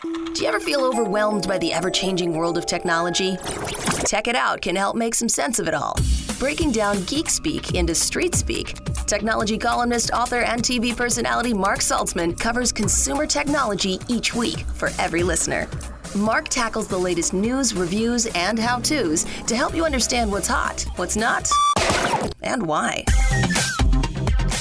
Do you ever feel overwhelmed by the ever-changing world of technology? Tech It Out can help make some sense of it all. Breaking down geek speak into street speak, technology columnist, author, and TV personality Mark Saltzman covers consumer technology each week for every listener. Mark tackles the latest news, reviews, and how-tos to help you understand what's hot, what's not, and why.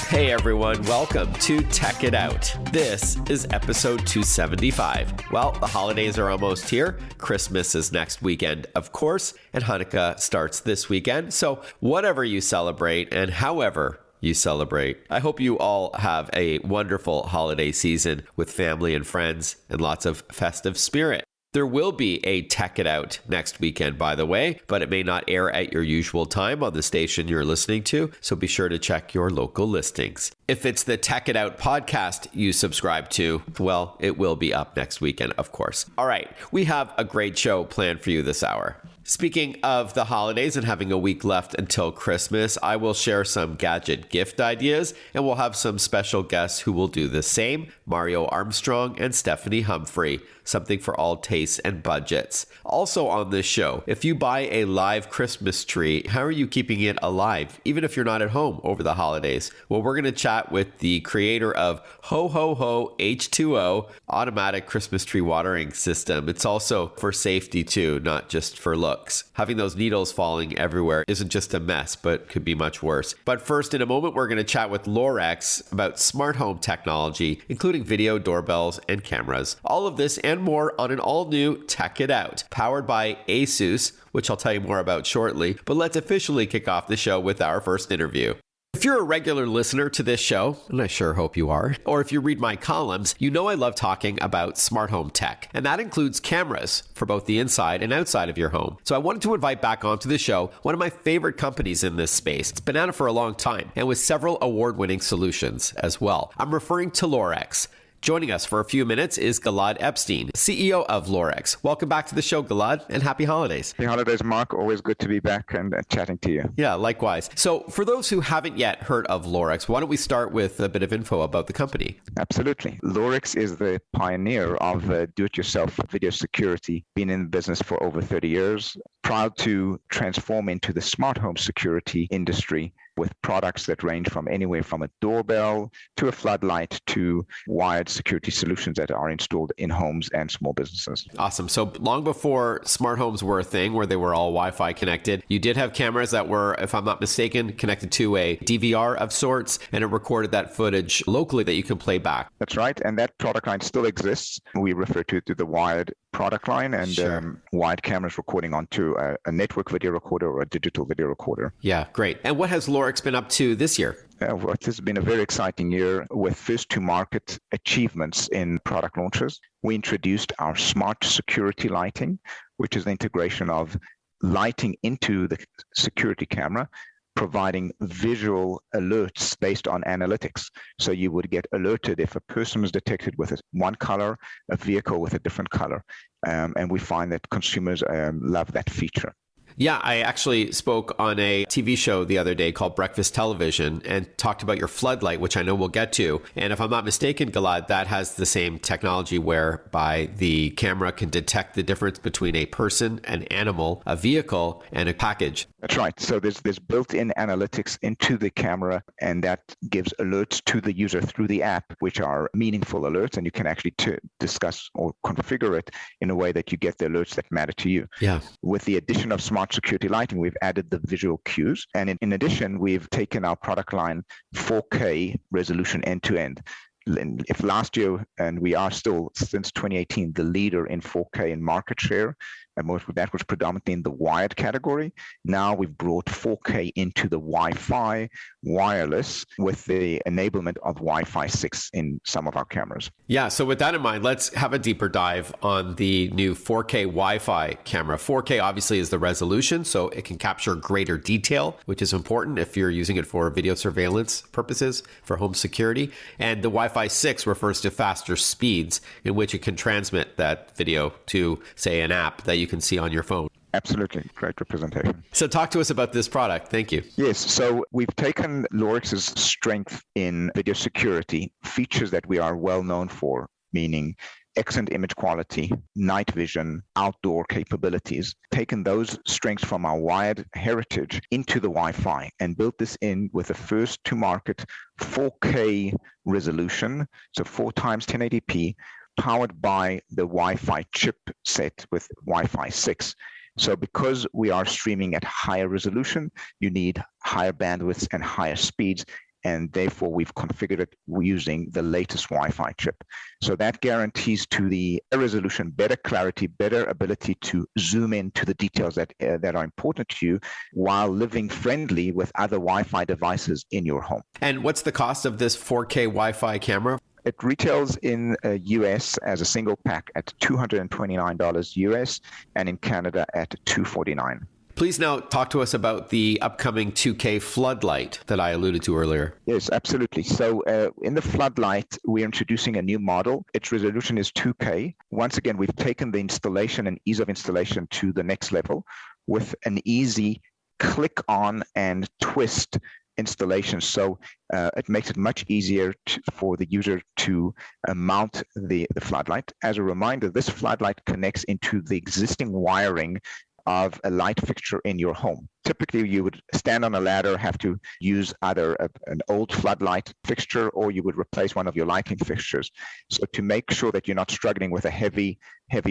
Hey everyone, welcome to Tech It Out. This is episode 275. Well, the holidays are almost here. Christmas is next weekend, of course, and Hanukkah starts this weekend. So whatever you celebrate and however you celebrate, I hope you all have a wonderful holiday season with family and friends and lots of festive spirit. There will be a Tech It Out next weekend, by the way, but it may not air at your usual time on the station you're listening to, so be sure to check your local listings. If it's the Tech It Out podcast you subscribe to, well, it will be up next weekend, of course. All right, we have a great show planned for you this hour. Speaking of the holidays and having a week left until Christmas, I will share some gadget gift ideas, and we'll have some special guests who will do the same, Mario Armstrong and Stephanie Humphrey, something for all tastes and budgets. Also on this show, if you buy a live Christmas tree, how are you keeping it alive, even if you're not at home over the holidays? Well, we're going to chat with the creator of Ho Ho H20 automatic Christmas tree watering system. It's also for safety too, not just for looks. Having those needles falling everywhere isn't just a mess, but could be much worse. But first, in a moment, we're going to chat with Lorex about smart home technology, including video, doorbells, and cameras. All of this and more on an all-new Tech It Out, powered by ASUS, which I'll tell you more about shortly. But let's officially kick off the show with our first interview. If you're a regular listener to this show, and I sure hope you are, or if you read my columns, you know I love talking about smart home tech, and that includes cameras for both the inside and outside of your home. So I wanted to invite back onto the show one of my favorite companies in this space. It's been at it for a long time, and with several award-winning solutions as well. I'm referring to Lorex. Joining us for a few minutes is Gilad Epstein, CEO of Lorex. Welcome back to the show, Gilad, and happy holidays. Happy holidays, Mark. Always good to be back and chatting to you. Yeah, likewise. So for those who haven't yet heard of Lorex, why don't we start with a bit of info about the company? Absolutely. Lorex is the pioneer of do-it-yourself video security, been in business for over 30 years, proud to transform into the smart home security industry with products that range from anywhere from a doorbell to a floodlight to wired security solutions that are installed in homes and small businesses. Awesome. So long before smart homes were a thing where they were all Wi-Fi connected, you did have cameras that were, if I'm not mistaken, connected to a DVR of sorts, and it recorded that footage locally that you can play back. That's right. And that product line still exists. We refer to it to the wired product line, and Sure. Wired cameras recording onto a network video recorder or a digital video recorder. Yeah, great. And what has Lorex been up to this year? Well, it has been a very exciting year with first-to-market achievements in product launches. We introduced our smart security lighting, which is the integration of lighting into the security camera, providing visual alerts based on analytics. So you would get alerted if a person was detected with one color, a vehicle with a different color. And we find that consumers love that feature. Yeah, I actually spoke on a TV show the other day called Breakfast Television and talked about your floodlight, which I know we'll get to. And if I'm not mistaken, Gilad, that has the same technology whereby the camera can detect the difference between a person, an animal, a vehicle, and a package. That's right. So there's built-in analytics into the camera, and that gives alerts to the user through the app, which are meaningful alerts, and you can actually discuss or configure it in a way that you get the alerts that matter to you. Yeah. With the addition of smart security lighting, we've added the visual cues. And in addition, we've taken our product line 4K resolution end to end. If last year, and we are still, since 2018, the leader in 4K in market share, and most of that was predominantly in the wired category. Now we've brought 4K into the Wi-Fi wireless with the enablement of Wi-Fi 6 in some of our cameras. Yeah, so with that in mind, let's have a deeper dive on the new 4K Wi-Fi camera. 4K obviously is the resolution, so it can capture greater detail, which is important if you're using it for video surveillance purposes, for home security. And the Wi-Fi 6 refers to faster speeds in which it can transmit that video to, say, an app that you can see on your phone. Absolutely. Great representation. So talk to us about this product. Thank you. Yes. So we've taken Lorex's strength in video security, features that we are well known for, meaning excellent image quality, night vision, outdoor capabilities, taken those strengths from our wired heritage into the Wi-Fi and built this in with the first to market 4K resolution, so 4 times 1080p, powered by the Wi-Fi chipset with Wi-Fi 6. So because we are streaming at higher resolution, you need higher bandwidths and higher speeds, and therefore we've configured it using the latest Wi-Fi chip. So that guarantees to the resolution better clarity, better ability to zoom in to the details that are important to you while living friendly with other Wi-Fi devices in your home. And what's the cost of this 4K Wi-Fi camera? It retails in US as a single pack at $229 US and in Canada at $249. Please now talk to us about the upcoming 2K floodlight that I alluded to earlier. Yes, absolutely. So in the floodlight, we're introducing a new model. Its resolution is 2K. Once again, we've taken the installation and ease of installation to the next level with an easy click on and twist installation. So it makes it much easier for the user to mount the floodlight. As a reminder, this floodlight connects into the existing wiring of a light fixture in your home. Typically, you would stand on a ladder, have to use either an old floodlight fixture, or you would replace one of your lighting fixtures. So to make sure that you're not struggling with a heavy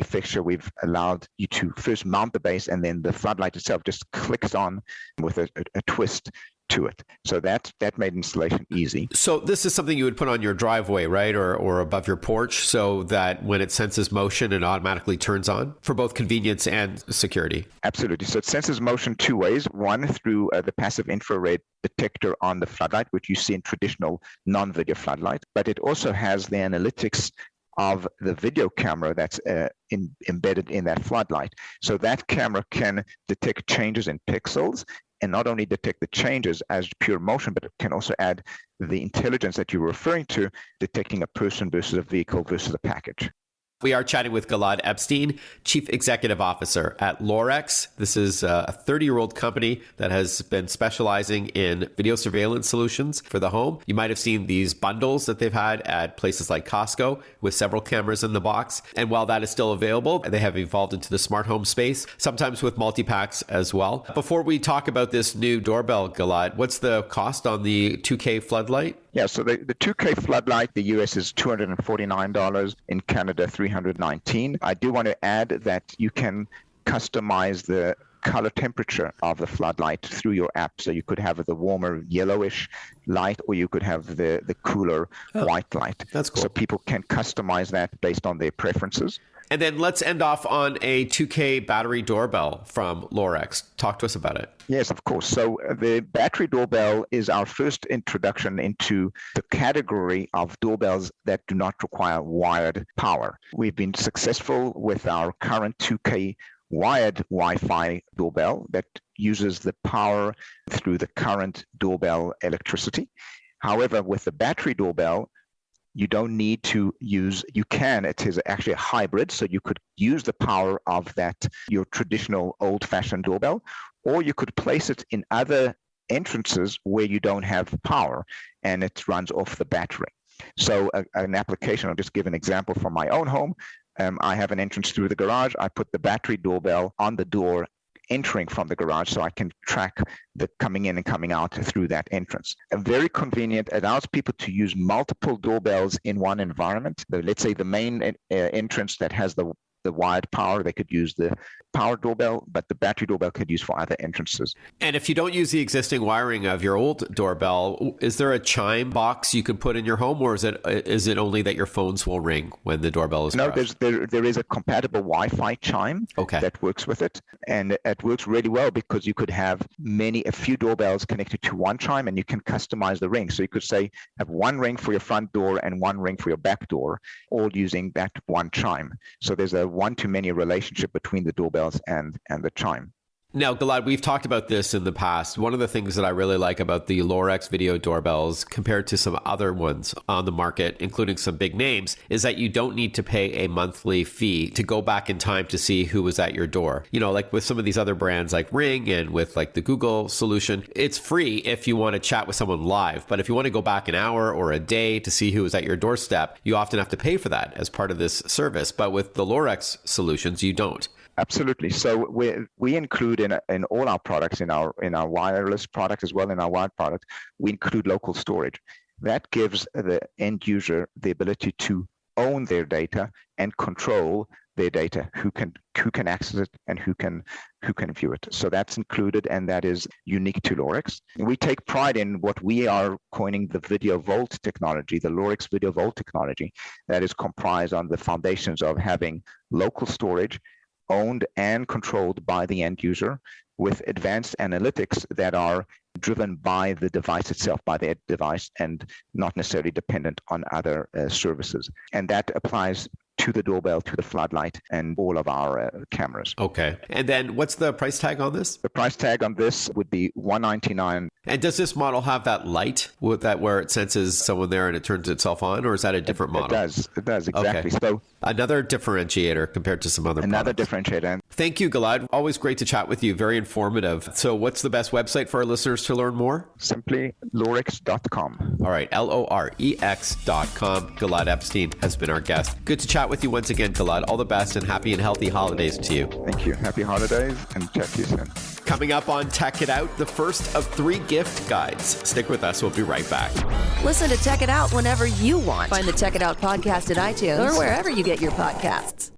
fixture, we've allowed you to first mount the base, and then the floodlight itself just clicks on with a twist to it. So that made installation easy. So this is something you would put on your driveway, right? Or above your porch, so that when it senses motion, it automatically turns on for both convenience and security. Absolutely. So it senses motion 2 ways. One, through the passive infrared detector on the floodlight, which you see in traditional non-video floodlight, but it also has the analytics of the video camera that's embedded in that floodlight. So that camera can detect changes in pixels and not only detect the changes as pure motion, but it can also add the intelligence that you're referring to, detecting a person versus a vehicle versus a package. We are chatting with Gilad Epstein, Chief Executive Officer at Lorex. This is a 30-year-old company that has been specializing in video surveillance solutions for the home. You might have seen these bundles that they've had at places like Costco with several cameras in the box. And while that is still available, they have evolved into the smart home space, sometimes with multi-packs as well. Before we talk about this new doorbell, Gilad, what's the cost on the 2K floodlight? Yeah, so the 2K floodlight, the US is $249, in Canada $319. I do want to add that you can customize the color temperature of the floodlight through your app. So you could have the warmer yellowish light, or you could have the cooler white light. That's cool. So people can customize that based on their preferences. And then let's end off on a 2K battery doorbell from Lorex. Talk to us about it. Yes, of course. So the battery doorbell is our first introduction into the category of doorbells that do not require wired power. We've been successful with our current 2K wired Wi-Fi doorbell that uses the power through the current doorbell electricity. However, with the battery doorbell, you don't need to use, it is actually a hybrid, so you could use the power of your traditional old-fashioned doorbell, or you could place it in other entrances where you don't have power and it runs off the battery. So an application, I'll just give an example from my own home. I have an entrance through the garage. I put the battery doorbell on the door entering from the garage, so I can track the coming in and coming out through that entrance. And very convenient, allows people to use multiple doorbells in one environment. Let's say the main entrance that has the wired power, they could use the power doorbell, but the battery doorbell could use for other entrances. And if you don't use the existing wiring of your old doorbell, is there a chime box you could put in your home, or is it only that your phones will ring when the doorbell is pressed? No, there is a compatible Wi-Fi chime that works with it, and it works really well because you could have a few doorbells connected to one chime, and you can customize the ring. So you could say have one ring for your front door and one ring for your back door, all using that one chime. So there's a one-to-many relationship between the doorbells and the chime. Now, Gilad, we've talked about this in the past. One of the things that I really like about the Lorex video doorbells compared to some other ones on the market, including some big names, is that you don't need to pay a monthly fee to go back in time to see who was at your door. You know, like with some of these other brands like Ring and with like the Google solution, it's free if you want to chat with someone live. But if you want to go back an hour or a day to see who was at your doorstep, you often have to pay for that as part of this service. But with the Lorex solutions, you don't. Absolutely. So we include in all our products, in our wireless product as well, in our wired product, we include local storage. That gives the end user the ability to own their data and control their data, who can access it and who can view it. So that's included, and that is unique to Lorex. We take pride in what we are coining the Video Vault technology, the Lorex Video Vault technology, that is comprised on the foundations of having local storage owned and controlled by the end user, with advanced analytics that are driven by the device itself, by the device, and not necessarily dependent on other services. And that applies to the doorbell, to the floodlight, and all of our cameras. Okay. And then what's the price tag on this? The price tag on this would be $199. And does this model have that light with that where it senses someone there and it turns itself on, or is that a different model? It does, exactly. Okay. So another differentiator compared to some other products. Differentiator. Thank you, Gilad. Always great to chat with you. Very informative. So what's the best website for our listeners to learn more? Simply Lorex.com. All right, Lorex.com. Gilad Epstein has been our guest. Good to chat with you once again, Gilad. All the best and happy and healthy holidays to you. Thank you. Happy holidays, and chat to you soon. Coming up on Tech It Out, the first of 3 gift guides. Stick with us. We'll be right back. Listen to Tech It Out whenever you want. Find the Tech It Out podcast at iTunes or wherever you get your podcasts.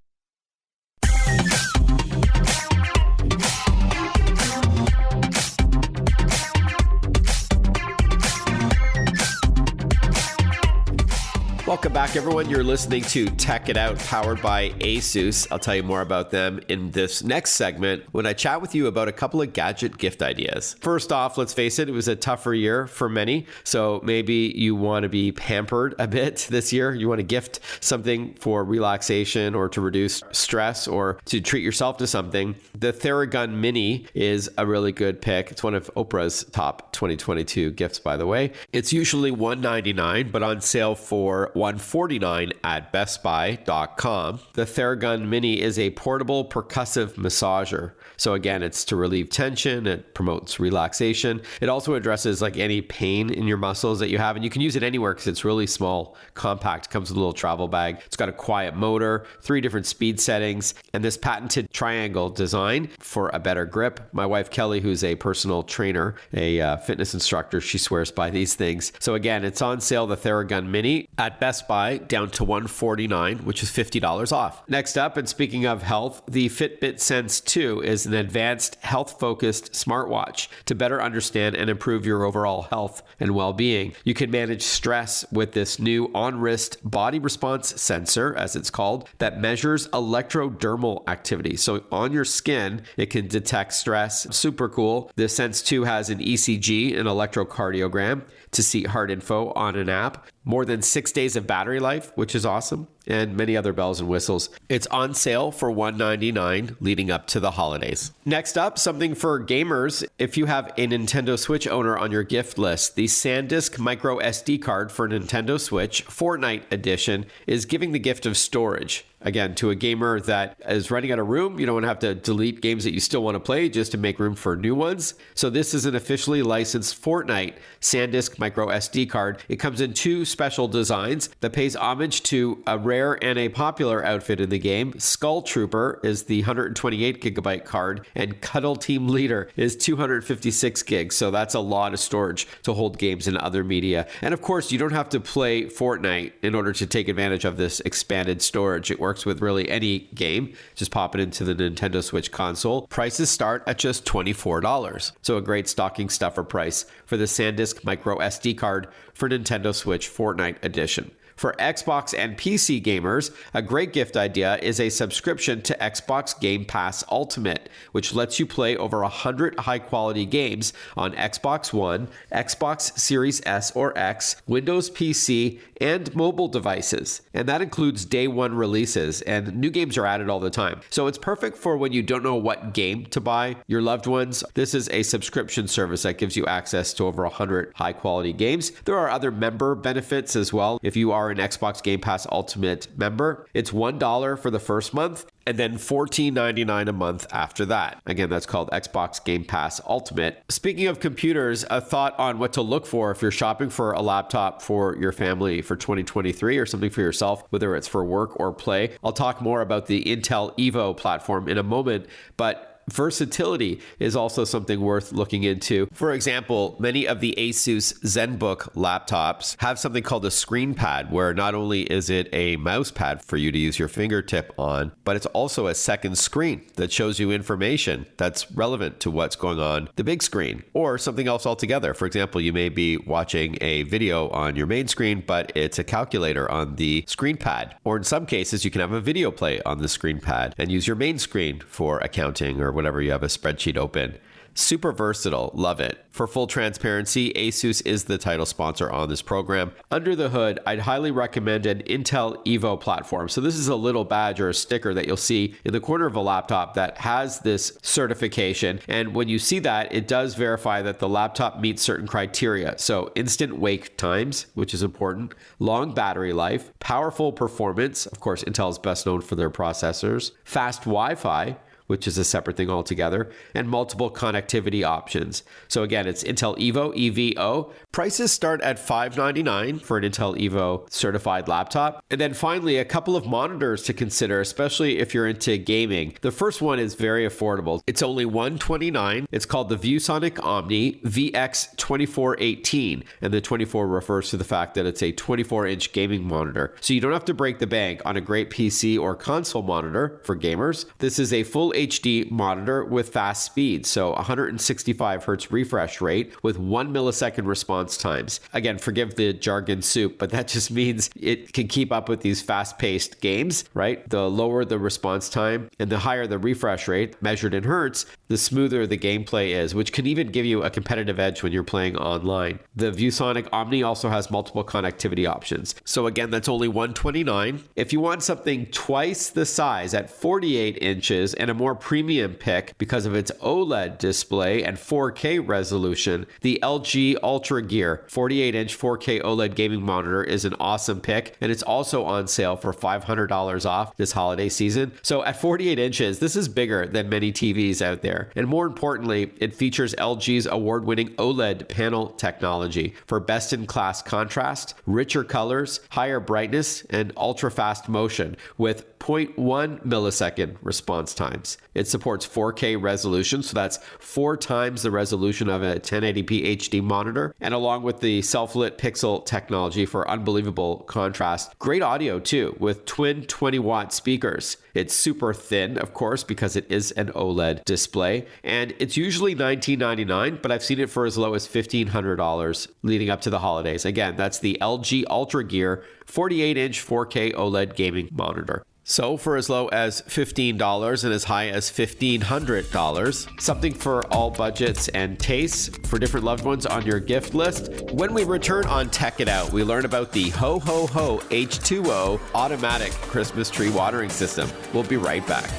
Welcome back, everyone. You're listening to Tech It Out, powered by ASUS. I'll tell you more about them in this next segment when I chat with you about a couple of gadget gift ideas. First off, let's face it, it was a tougher year for many. So maybe you want to be pampered a bit this year. You want to gift something for relaxation or to reduce stress or to treat yourself to something. The Theragun Mini is a really good pick. It's one of Oprah's top 2022 gifts, by the way. It's usually $199, but on sale for $149 at bestbuy.com. The Theragun Mini is a portable percussive massager. So again, it's to relieve tension. It promotes relaxation. It also addresses like any pain in your muscles that you have, and you can use it anywhere because it's really small, compact. It comes with a little travel bag. It's got a quiet motor, 3 different speed settings, and this patented triangle design for a better grip. My wife Kelly, who's a personal trainer, a fitness instructor, she swears by these things. So again, it's on sale, the Theragun Mini at Best Buy, down to $149, which is $50 off. Next up, and speaking of health, the Fitbit Sense 2 is an advanced health-focused smartwatch to better understand and improve your overall health and well-being. You can manage stress with this new on-wrist body response sensor, as it's called, that measures electrodermal activity. So on your skin, it can detect stress. Super cool. The Sense 2 has an ECG, an electrocardiogram, to see heart info on an app. More than 6 days of battery life, which is awesome, and many other bells and whistles. It's on sale for $199 leading up to the holidays. Next up, something for gamers. If you have a Nintendo Switch owner on your gift list, the SanDisk micro SD card for Nintendo Switch Fortnite Edition is giving the gift of storage. Again, to a gamer that is running out of room, you don't want to have to delete games that you still want to play just to make room for new ones. So this is an officially licensed Fortnite SanDisk micro SD card. It comes in 2 special designs that pays homage to a rare and a popular outfit in the game. Skull Trooper is the 128 gigabyte card, and Cuddle Team Leader is 256 gigs. So that's a lot of storage to hold games and other media. And of course, you don't have to play Fortnite in order to take advantage of this expanded storage. It works with really any game. Just pop it into the Nintendo Switch console. Prices start at just $24. So a great stocking stuffer price for the SanDisk micro SD card for Nintendo Switch Fortnite Edition. For Xbox and PC gamers, a great gift idea is a subscription to Xbox Game Pass Ultimate, which lets you play over 100 high-quality games on Xbox One, Xbox Series S or X, Windows PC, and mobile devices. And that includes day one releases, and new games are added all the time. So it's perfect for when you don't know what game to buy your loved ones. This is a subscription service that gives you access to over 100 high-quality games. There are other member benefits as well. If you are an Xbox Game Pass Ultimate member, it's $1 for the first month, and then $14.99 a month after that. Again, that's called Xbox Game Pass Ultimate. Speaking of computers, a thought on what to look for if you're shopping for a laptop for your family for 2023 or something for yourself, whether it's for work or play. I'll talk more about the Intel Evo platform in a moment, but versatility is also something worth looking into. For example, many of the ASUS ZenBook laptops have something called a screen pad, where not only is it a mouse pad for you to use your fingertip on, but it's also a second screen that shows you information that's relevant to what's going on the big screen, or something else altogether. For example, you may be watching a video on your main screen, but it's a calculator on the screen pad. Or in some cases, you can have a video play on the screen pad and use your main screen for accounting or whatever you have a spreadsheet open. Super versatile. Love it. For full transparency, ASUS is the title sponsor on this program. Under the hood, I'd highly recommend an Intel Evo platform. So this is a little badge or a sticker that you'll see in the corner of a laptop that has this certification. And when you see that, it does verify that the laptop meets certain criteria. So instant wake times, which is important, long battery life, powerful performance. Of course, Intel is best known for their processors, fast Wi-Fi, which is a separate thing altogether, and multiple connectivity options. So again, it's Intel Evo, EVO. Prices start at $599 for an Intel Evo certified laptop. And then finally, a couple of monitors to consider, especially if you're into gaming. The first one is very affordable. It's only $129. It's called the ViewSonic Omni VX2418. And the 24 refers to the fact that it's a 24-inch gaming monitor. So you don't have to break the bank on a great PC or console monitor for gamers. This is a full HD monitor with fast speed, so 165 hertz refresh rate with 1 millisecond response times. Again, forgive the jargon soup, but that just means it can keep up with these fast-paced games, right? The lower the response time and the higher the refresh rate, measured in hertz, the smoother the gameplay is, which can even give you a competitive edge when you're playing online. The ViewSonic Omni also has multiple connectivity options. So again, that's only $129. If you want something twice the size at 48 inches and a more premium pick because of its OLED display and 4K resolution, the LG Ultra Gear 48-inch 4K OLED gaming monitor is an awesome pick, and it's also on sale for $500 off this holiday season. So at 48 inches, this is bigger than many TVs out there. And more importantly, it features LG's award-winning OLED panel technology for best-in-class contrast, richer colors, higher brightness, and ultra-fast motion with 0.1 millisecond response times. It supports 4K resolution, so that's 4 times the resolution of a 1080p HD monitor, and along with the self-lit pixel technology for unbelievable contrast. Great audio too, with twin 20-watt speakers. It's super thin, of course, because it is an OLED display, and it's usually $1999, but I've seen it for as low as $1,500 leading up to the holidays. Again, that's the LG Ultra Gear 48-inch 4K OLED gaming monitor. So for as low as $15 and as high as $1,500, something for all budgets and tastes for different loved ones on your gift list. When we return on Tech It Out, we learn about the Ho Ho Ho H20 automatic Christmas tree watering system. We'll be right back.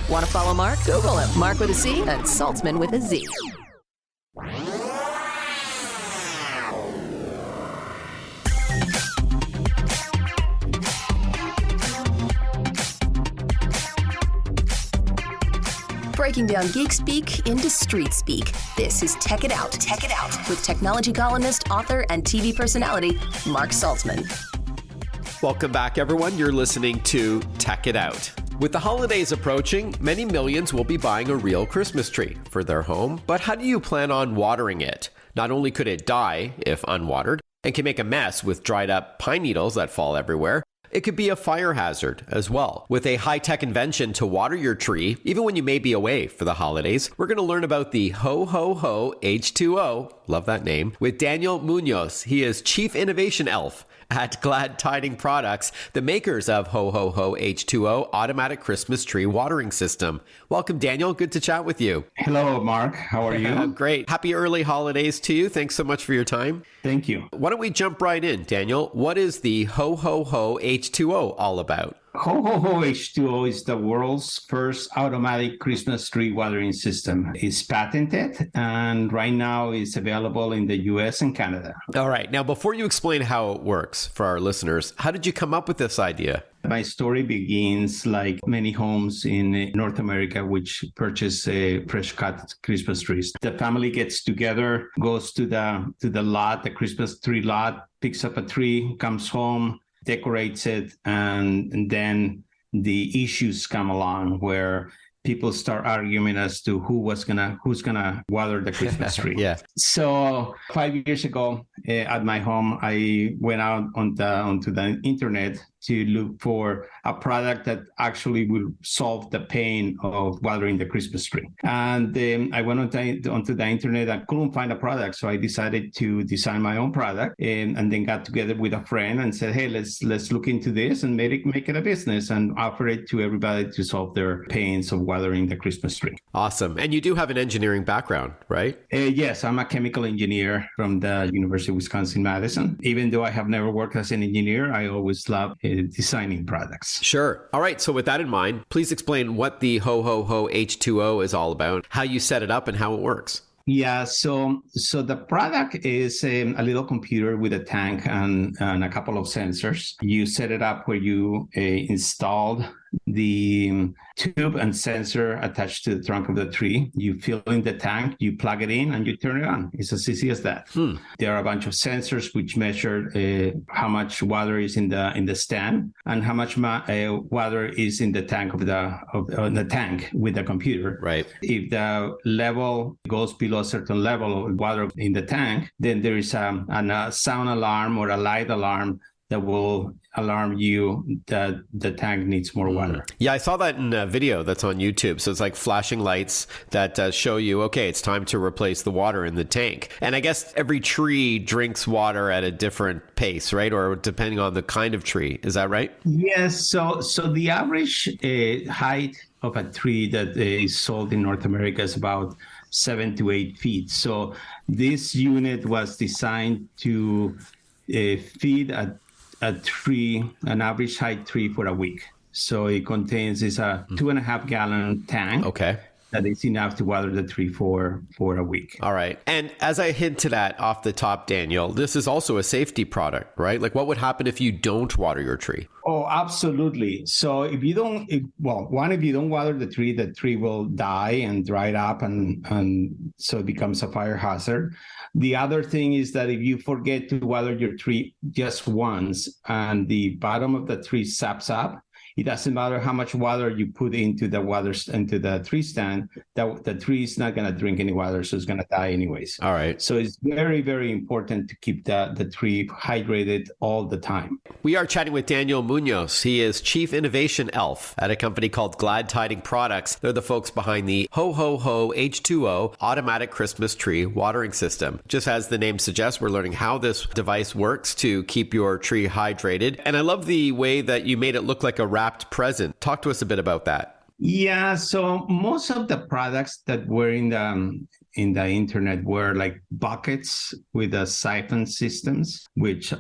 Want to follow Mark? Google him. Mark with a C and Saltzman with a Z. Breaking down geek speak into street speak. This is Tech It Out. Tech It Out with technology columnist, author, and TV personality Mark Saltzman. Welcome back, everyone. You're listening to Tech It Out. With the holidays approaching, many millions will be buying a real Christmas tree for their home, but how do you plan on watering it? Not only could it die if unwatered, and can make a mess with dried up pine needles that fall everywhere, it could be a fire hazard as well. With a high-tech invention to water your tree, even when you may be away for the holidays, we're going to learn about the Ho Ho Ho H20 love that name, with Daniel Munoz. He is Chief Innovation Elf at Glad Tiding Products, the makers of Ho Ho H20 automatic Christmas tree watering system. Welcome, Daniel. Good to chat with you. Hello, Mark. How are you? Great. Happy early holidays to you. Thanks so much for your time. Thank you. Why don't we jump right in, Daniel? What is the Ho Ho H20 all about? Ho Ho H20 is the world's first automatic Christmas tree watering system. It's patented and right now it's available in the US and Canada. All right. Now, before you explain how it works for our listeners, how did you come up with this idea? My story begins like many homes in North America which purchase fresh cut Christmas trees. The family gets together, goes to the lot, the Christmas tree lot, picks up a tree, comes home, decorates it, and then the issues come along where people start arguing as to who's gonna water the Christmas tree. Yeah. So 5 years ago at my home, I went out onto the internet to look for a product that actually will solve the pain of watering the Christmas tree. And I went onto the internet and couldn't find a product. So I decided to design my own product and then got together with a friend and said, hey, let's look into this and make it a business and offer it to everybody to solve their pains of watering the Christmas tree. Awesome. And you do have an engineering background, right? Yes, I'm a chemical engineer from the University of Wisconsin-Madison. Even though I have never worked as an engineer, I always loved designing products. Sure. All right. So with that in mind, please explain what the Ho Ho H20 is all about, how you set it up and how it works. Yeah, so the product is a little computer with a tank and a couple of sensors. You set it up where you installed the tube and sensor attached to the trunk of the tree. You fill in the tank, you plug it in, and you turn it on. It's as easy as that. There are a bunch of sensors which measure how much water is in the stand and how much water is in the tank of the tank with the computer. Right. If the level goes below a certain level of water in the tank, then there is a sound alarm or a light alarm that will alarm you that the tank needs more water. Yeah, I saw that in a video that's on YouTube. So it's like flashing lights that show you, okay, it's time to replace the water in the tank. And I guess every tree drinks water at a different pace, right? Or depending on the kind of tree. Is that right? Yes. So the average height of a tree that is sold in North America is about 7 to 8 feet. So this unit was designed to feed a tree, an average height tree for a week. So it contains a 2.5 gallon tank. Okay. That is enough to water the tree for a week. All right. And as I hinted at off the top, Daniel, this is also a safety product, right? Like what would happen if you don't water your tree? Oh, absolutely. So if you don't water the tree will die and dry up and so it becomes a fire hazard. The other thing is that if you forget to water your tree just once and the bottom of the tree saps up, it doesn't matter how much water you put into the tree stand, the tree is not going to drink any water, so it's going to die anyways. All right. So it's very, very important to keep the tree hydrated all the time. We are chatting with Daniel Munoz. He is Chief Innovation Elf at a company called Glad Tiding Products. They're the folks behind the Ho Ho H20 automatic Christmas tree watering system. Just as the name suggests, we're learning how this device works to keep your tree hydrated. And I love the way that you made it look like a wrapped present. Talk to us a bit about that. Yeah, so most of the products that were in the internet were like buckets with siphon systems, which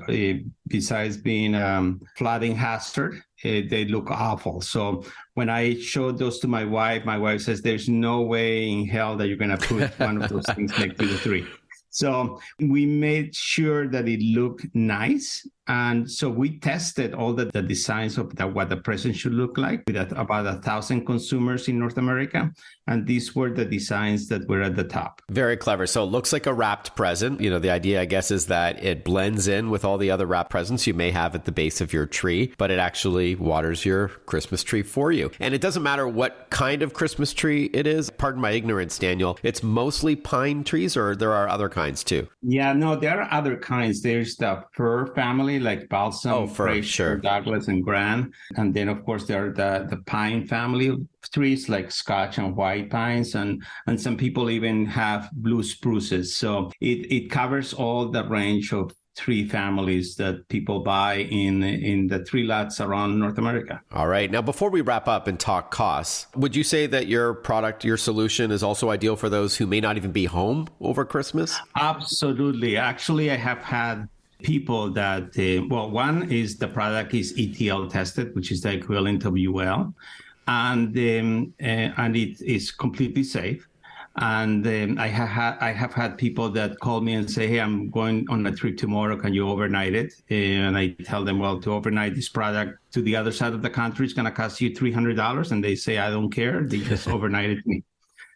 besides being flooding hazard, they look awful. So when I showed those to my wife says, there's no way in hell that you're going to put one of those things next to the tree. So we made sure that it looked nice. And so we tested all the designs of what the present should look like with about 1,000 consumers in North America. And these were the designs that were at the top. Very clever. So it looks like a wrapped present. You know, the idea, I guess, is that it blends in with all the other wrapped presents you may have at the base of your tree, but it actually waters your Christmas tree for you. And it doesn't matter what kind of Christmas tree it is. Pardon my ignorance, Daniel. It's mostly pine trees, or there are other kinds too? Yeah, no, there are other kinds. There's the fir family family, like balsam, Fraser, Douglas, and Grand. And then, of course, there are the pine family of trees, like Scotch and white pines. And some people even have blue spruces. So it covers all the range of tree families that people buy in the tree lots around North America. All right. Now, before we wrap up and talk costs, would you say that your product, your solution is also ideal for those who may not even be home over Christmas? Absolutely. Actually, I have had people that, one is the product is ETL tested, which is the equivalent of UL, and it is completely safe. And I have had people that call me and say, hey, I'm going on a trip tomorrow. Can you overnight it? And I tell them, well, to overnight this product to the other side of the country, it's going to cost you $300. And they say, I don't care. They just overnighted me.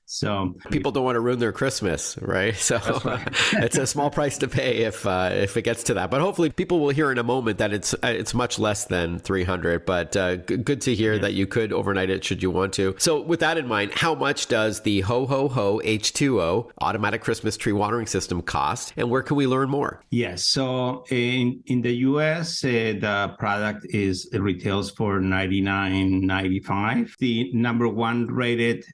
So people don't want to ruin their Christmas, right? So right. It's a small price to pay if it gets to that. But hopefully people will hear in a moment that it's much less than $300. But good to hear that you could overnight it should you want to. So with that in mind, how much does the Ho Ho H20 automatic Christmas tree watering system cost, and where can we learn more? Yes. So in the US, the product retails for $99.95. The number one rated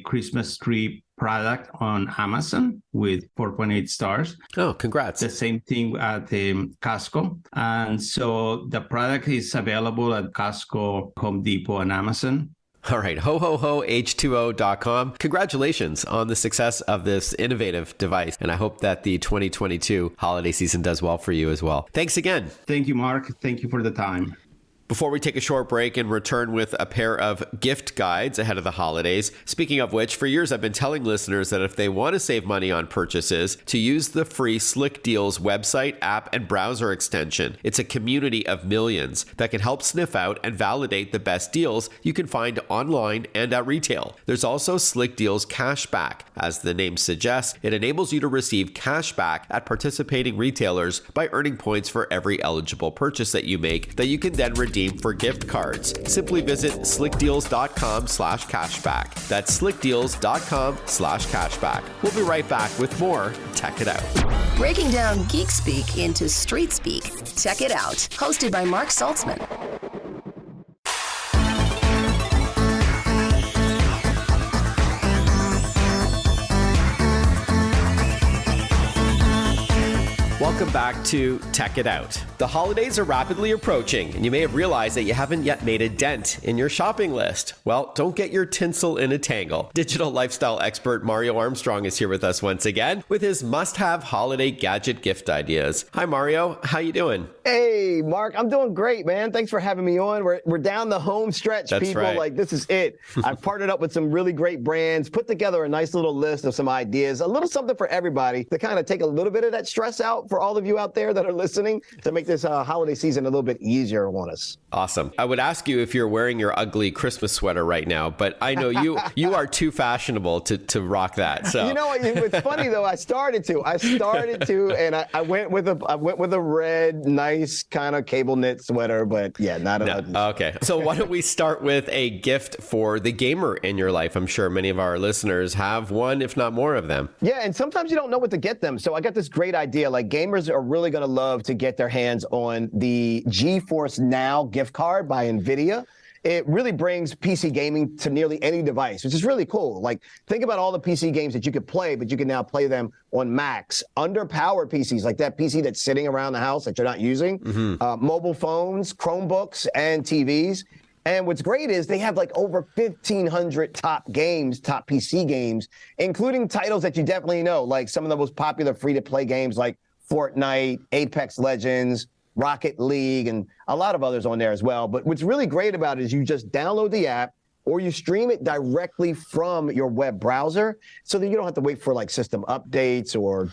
Christmas tree product on Amazon with 4.8 stars. Oh, congrats. The same thing at Costco. And so the product is available at Costco, Home Depot, and Amazon. All right, hohoh20.com. Congratulations on the success of this innovative device. And I hope that the 2022 holiday season does well for you as well. Thanks again. Thank you, Mark. Thank you for the time. Before we take a short break and return with a pair of gift guides ahead of the holidays, speaking of which, for years I've been telling listeners that if they want to save money on purchases, to use the free Slick Deals website, app, and browser extension. It's a community of millions that can help sniff out and validate the best deals you can find online and at retail. There's also Slick Deals Cashback. As the name suggests, it enables you to receive cash back at participating retailers by earning points for every eligible purchase that you make that you can then redeem for gift cards. Simply visit slickdeals.com/cashback. That's slickdeals.com/cashback. We'll be right back with more Tech It Out. Breaking down geek speak into street speak. Tech It Out, hosted by Mark Saltzman. Welcome back to Tech It Out. The holidays are rapidly approaching, and you may have realized that you haven't yet made a dent in your shopping list. Well, don't get your tinsel in a tangle. Digital lifestyle expert Mario Armstrong is here with us once again with his must-have holiday gadget gift ideas. Hi, Mario. How you doing? Hey, Mark. I'm doing great, man. Thanks for having me on. We're down the home stretch, That's people. right. Like, this is it. I've partnered up with some really great brands, put together a nice little list of some ideas, a little something for everybody to kind of take a little bit of that stress out for all of you out there that are listening, to make this holiday season a little bit easier on us. Awesome. I would ask you if you're wearing your ugly Christmas sweater right now, but I know you are too fashionable to rock that. So you know what? It's funny though. I started to, and I went with a red, nice kind of cable knit sweater, but yeah, not a. No. Okay. So why don't we start with a gift for the gamer in your life? I'm sure many of our listeners have one, if not more of them. Yeah, and sometimes you don't know what to get them. So I got this great idea. Like, gamers are really going to love to get their hands on the GeForce Now gift card by NVIDIA. It really brings PC gaming to nearly any device, which is really cool. Like, think about all the PC games that you could play, but you can now play them on Macs, underpowered PCs, like that PC that's sitting around the house that you're not using, mobile phones, Chromebooks, and TVs. And what's great is they have like over 1,500 top PC games, including titles that you definitely know, like some of the most popular free-to-play games like Fortnite, Apex Legends, Rocket League, and a lot of others on there as well. But what's really great about it is you just download the app or you stream it directly from your web browser, so that you don't have to wait for like system updates or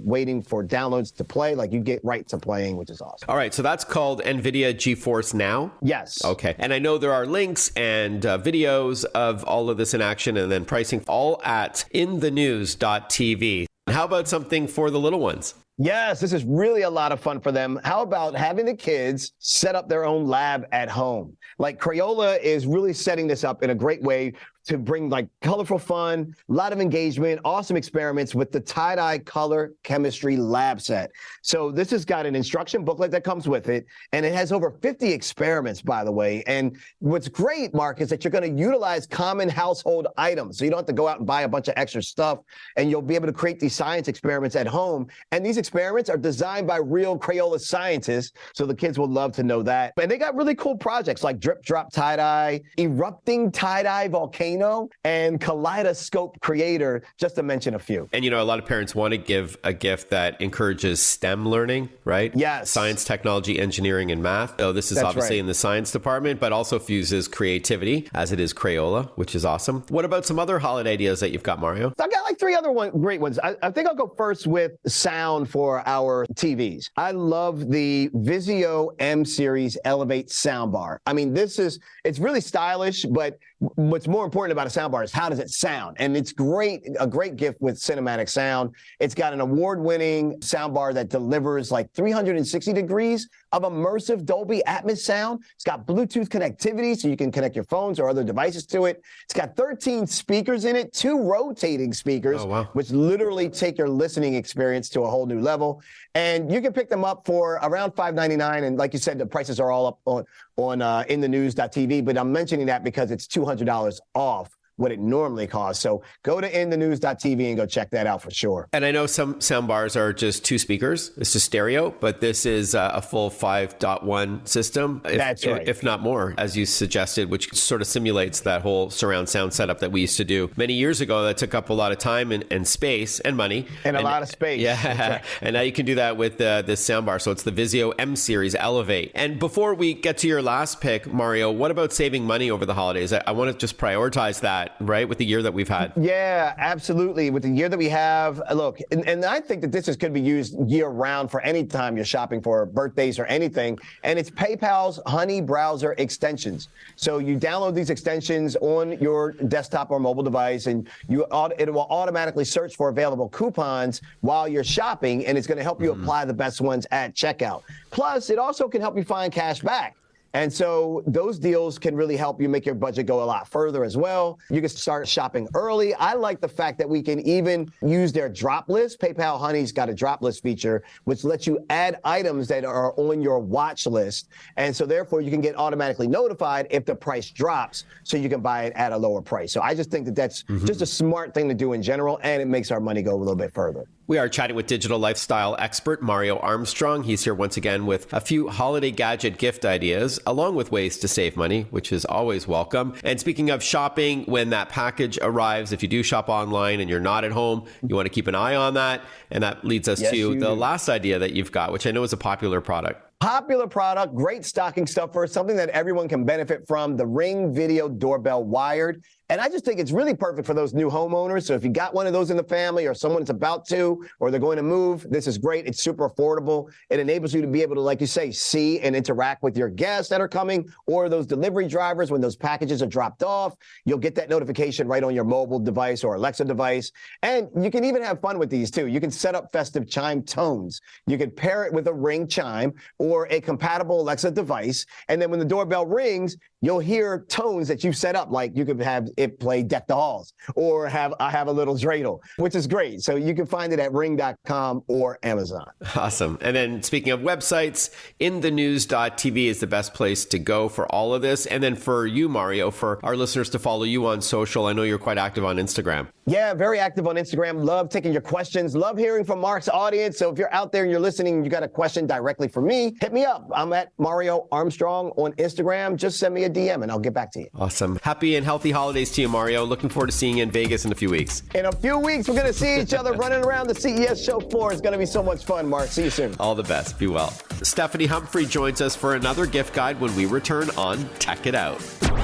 waiting for downloads to play. Like, you get right to playing, which is awesome. All right. So that's called NVIDIA GeForce Now? Yes. Okay. And I know there are links and videos of all of this in action and then pricing all at inthenews.tv. How about something for the little ones? Yes, this is really a lot of fun for them. How about having the kids set up their own lab at home? Like Crayola is really setting this up in a great way to bring like colorful fun, a lot of engagement, awesome experiments with the tie-dye color chemistry lab set. So this has got an instruction booklet that comes with it, and it has over 50 experiments, by the way. And what's great, Mark, is that you're going to utilize common household items. So you don't have to go out and buy a bunch of extra stuff, and you'll be able to create these science experiments at home. And these experiments are designed by real Crayola scientists, so the kids will love to know that. And they got really cool projects like drip drop tie-dye, erupting tie-dye volcano, and kaleidoscope creator, just to mention a few. And, a lot of parents want to give a gift that encourages STEM learning, right? Yes. Science, technology, engineering, and math. So this is That's obviously right. in the science department, but also fuses creativity, as it is Crayola, which is awesome. What about some other holiday ideas that you've got, Mario? I've got like three other great ones. I think I'll go first with sound for our TVs. I love the Vizio M Series Elevate soundbar. I mean, it's really stylish, but what's more important about a soundbar is how does it sound? And it's a great gift with cinematic sound. It's got an award-winning soundbar that delivers like 360 degrees of immersive Dolby Atmos sound. It's got Bluetooth connectivity, so you can connect your phones or other devices to it. It's got 13 speakers in it, 2 rotating speakers, which literally take your listening experience to a whole new level. And you can pick them up for around $599. And like you said, the prices are all up on inthenews.tv. But I'm mentioning that because it's $200 off what it normally costs. So go to inthenews.tv and go check that out for sure. And I know some sound bars are just 2 speakers. It's just stereo, but this is a full 5.1 system. That's right. If not more, as you suggested, which sort of simulates that whole surround sound setup that we used to do many years ago. That took up a lot of time and space and money. And a lot of space. Yeah. Right. And now you can do that with this sound bar. So it's the Vizio M Series Elevate. And before we get to your last pick, Mario, what about saving money over the holidays? I want to just prioritize that, right, with the year that we've had. Yeah, absolutely. With the year that we have, look, and I think that this is going to be used year round for any time you're shopping for birthdays or anything. And it's PayPal's Honey Browser extensions. So you download these extensions on your desktop or mobile device, and it will automatically search for available coupons while you're shopping, and it's going to help you apply the best ones at checkout. Plus, it also can help you find cash back. And so those deals can really help you make your budget go a lot further as well. You can start shopping early. I like the fact that we can even use their drop list. PayPal Honey's got a drop list feature, which lets you add items that are on your watch list. And so therefore you can get automatically notified if the price drops so you can buy it at a lower price. So I just think that that's just a smart thing to do in general, and it makes our money go a little bit further. We are chatting with digital lifestyle expert Mario Armstrong. He's here once again with a few holiday gadget gift ideas, along with ways to save money, which is always welcome. And speaking of shopping, when that package arrives, if you do shop online and you're not at home, you want to keep an eye on that. And that leads us to the last idea that you've got, which I know is a popular product. Popular product, great stocking stuffer, something that everyone can benefit from, the Ring Video Doorbell Wired. And I just think it's really perfect for those new homeowners. So if you got one of those in the family, or someone's about to, or they're going to move, this is great. It's super affordable. It enables you to be able to, like you say, see and interact with your guests that are coming, or those delivery drivers when those packages are dropped off. You'll get that notification right on your mobile device or Alexa device. And you can even have fun with these too. You can set up festive chime tones. You can pair it with a Ring chime or a compatible Alexa device. And then when the doorbell rings, you'll hear tones that you've set up. Like you could have it play Deck the Halls, or I have a little dreidel, which is great. So you can find it at ring.com or Amazon. Awesome. And then speaking of websites, inthenews.tv is the best place to go for all of this. And then for you, Mario, for our listeners to follow you on social, I know you're quite active on Instagram. Yeah, very active on Instagram. Love taking your questions. Love hearing from Mark's audience. So if you're out there and you're listening and you got a question directly for me, hit me up. I'm at Mario Armstrong on Instagram. Just send me a DM and I'll get back to you. Awesome. Happy and healthy holidays to you, Mario. Looking forward to seeing you in Vegas in a few weeks. In a few weeks, we're going to see each other running around the CES show floor. It's going to be so much fun, Mark. See you soon. All the best. Be well. Stephanie Humphrey joins us for another gift guide when we return on Tech It Out.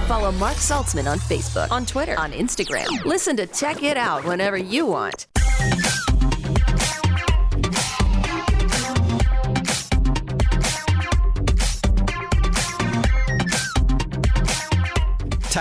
Follow Mark Saltzman on Facebook, on Twitter, on Instagram. Listen to Tech It Out whenever you want.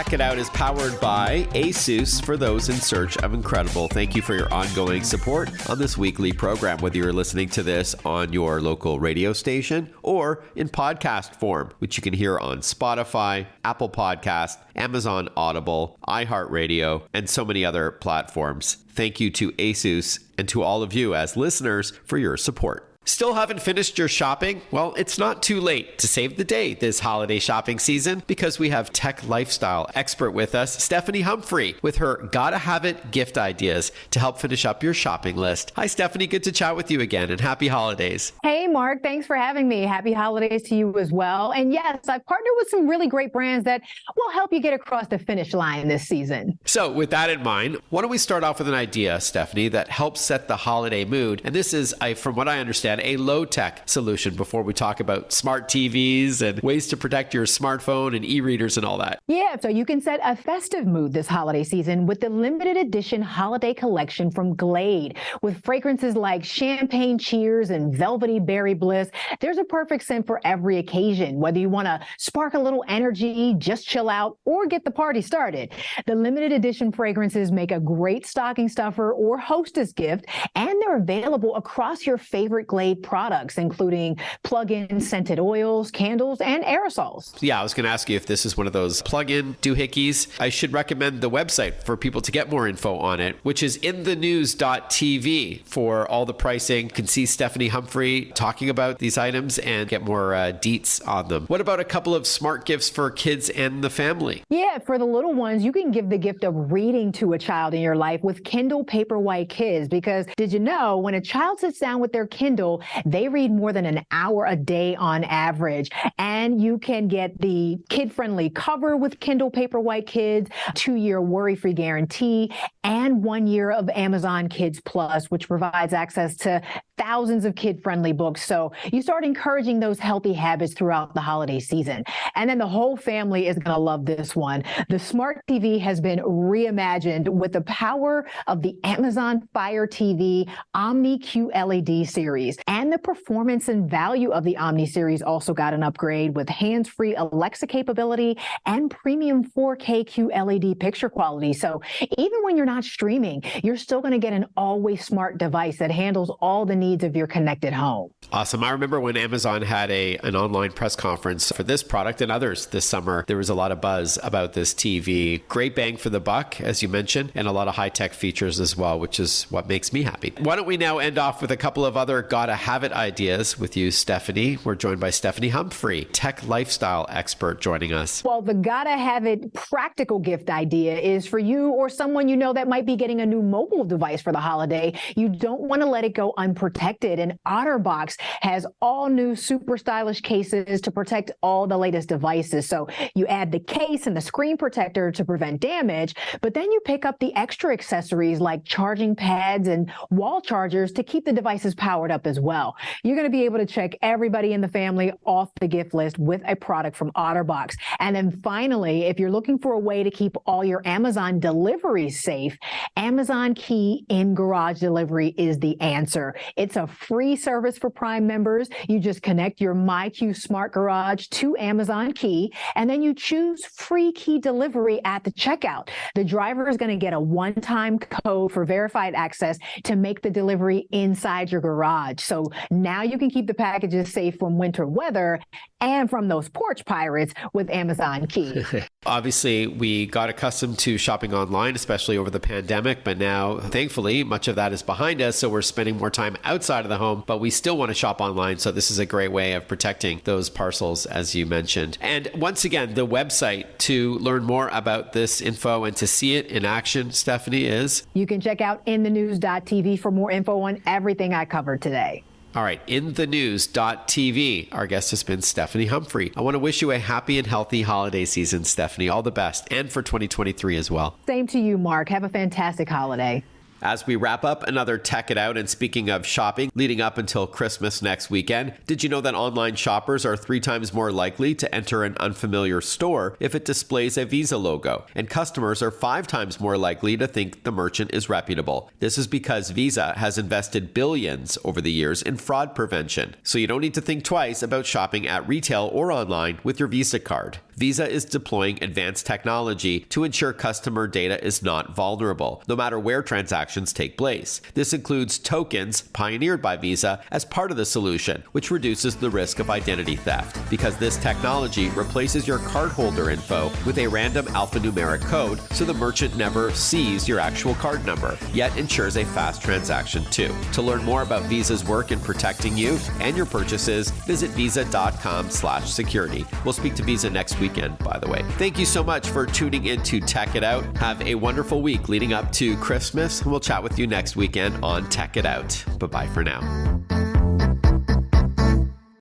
Tech It Out is powered by ASUS for those in search of incredible. Thank you for your ongoing support on this weekly program, whether you're listening to this on your local radio station or in podcast form, which you can hear on Spotify, Apple Podcast, Amazon Audible, iHeartRadio, and so many other platforms. Thank you to ASUS and to all of you as listeners for your support. Still haven't finished your shopping? Well, it's not too late to save the day this holiday shopping season because we have tech lifestyle expert with us, Stephanie Humphrey, with her Gotta Have It gift ideas to help finish up your shopping list. Hi, Stephanie. Good to chat with you again, and happy holidays. Hey, Mark. Thanks for having me. Happy holidays to you as well. And yes, I've partnered with some really great brands that will help you get across the finish line this season. So with that in mind, why don't we start off with an idea, Stephanie, that helps set the holiday mood. And this is, from what I understand, a low-tech solution before we talk about smart TVs and ways to protect your smartphone and e-readers and all that. Yeah, so you can set a festive mood this holiday season with the limited edition holiday collection from Glade. With fragrances like Champagne Cheers and Velvety Berry Bliss, there's a perfect scent for every occasion, whether you want to spark a little energy, just chill out, or get the party started. The limited edition fragrances make a great stocking stuffer or hostess gift, and they're available across your favorite Glade products, including plug-in scented oils, candles, and aerosols. Yeah, I was going to ask you if this is one of those plug-in doohickeys. I should recommend the website for people to get more info on it, which is inthenews.tv for all the pricing. You can see Stephanie Humphrey talking about these items and get more deets on them. What about a couple of smart gifts for kids and the family? Yeah, for the little ones, you can give the gift of reading to a child in your life with Kindle Paperwhite Kids, because did you know when a child sits down with their Kindle, they read more than an hour a day on average. And you can get the kid-friendly cover with Kindle Paperwhite Kids, 2-year worry-free guarantee, and 1 year of Amazon Kids Plus, which provides access to thousands of kid-friendly books. So you start encouraging those healthy habits throughout the holiday season. And then the whole family is going to love this one. The smart TV has been reimagined with the power of the Amazon Fire TV Omni QLED series. And the performance and value of the Omni series also got an upgrade with hands-free Alexa capability and premium 4K QLED picture quality. So even when you're not streaming, you're still going to get an always smart device that handles all the needs of your connected home. Awesome. I remember when Amazon had an online press conference for this product and others this summer. There was a lot of buzz about this TV. Great bang for the buck, as you mentioned, and a lot of high-tech features as well, which is what makes me happy. Why don't we now end off with a couple of other Gotta Have It ideas with you, Stephanie. We're joined by Stephanie Humphrey, tech lifestyle expert, joining us. Well, the Gotta Have It practical gift idea is for you or someone you know that might be getting a new mobile device for the holiday. You don't want to let it go unprotected. And OtterBox has all new super stylish cases to protect all the latest devices. So you add the case and the screen protector to prevent damage, but then you pick up the extra accessories like charging pads and wall chargers to keep the devices powered up as well. You're going to be able to check everybody in the family off the gift list with a product from OtterBox. And then finally, if you're looking for a way to keep all your Amazon deliveries safe, Amazon Key in Garage Delivery is the answer. It's a free service for Prime members. You just connect your MyQ Smart Garage to Amazon Key, and then you choose free key delivery at the checkout. The driver is going to get a one-time code for verified access to make the delivery inside your garage. So now you can keep the packages safe from winter weather and from those porch pirates with Amazon Key. Obviously, we got accustomed to shopping online, especially over the pandemic, but now, thankfully, much of that is behind us, so we're spending more time outside of the home, but we still want to shop online, so this is a great way of protecting those parcels, as you mentioned. And once again, the website to learn more about this info and to see it in action, Stephanie, is? You can check out inthenews.tv for more info on everything I covered today. All right, inthenews.tv. Our guest has been Stephanie Humphrey. I want to wish you a happy and healthy holiday season, Stephanie. All the best, and for 2023 as well. Same to you, Mark. Have a fantastic holiday. As we wrap up another Tech It Out, and speaking of shopping, leading up until Christmas next weekend, did you know that online shoppers are 3 times more likely to enter an unfamiliar store if it displays a Visa logo? And customers are 5 times more likely to think the merchant is reputable. This is because Visa has invested billions over the years in fraud prevention. So you don't need to think twice about shopping at retail or online with your Visa card. Visa is deploying advanced technology to ensure customer data is not vulnerable, no matter where transactions take place. This includes tokens pioneered by Visa as part of the solution, which reduces the risk of identity theft, because this technology replaces your cardholder info with a random alphanumeric code so the merchant never sees your actual card number, yet ensures a fast transaction too. To learn more about Visa's work in protecting you and your purchases, visit visa.com/security. We'll speak to Visa next weekend, by the way. Thank you so much for tuning in to Tech It Out. Have a wonderful week leading up to Christmas. We'll chat with you next weekend on Tech It Out. Bye-bye for now.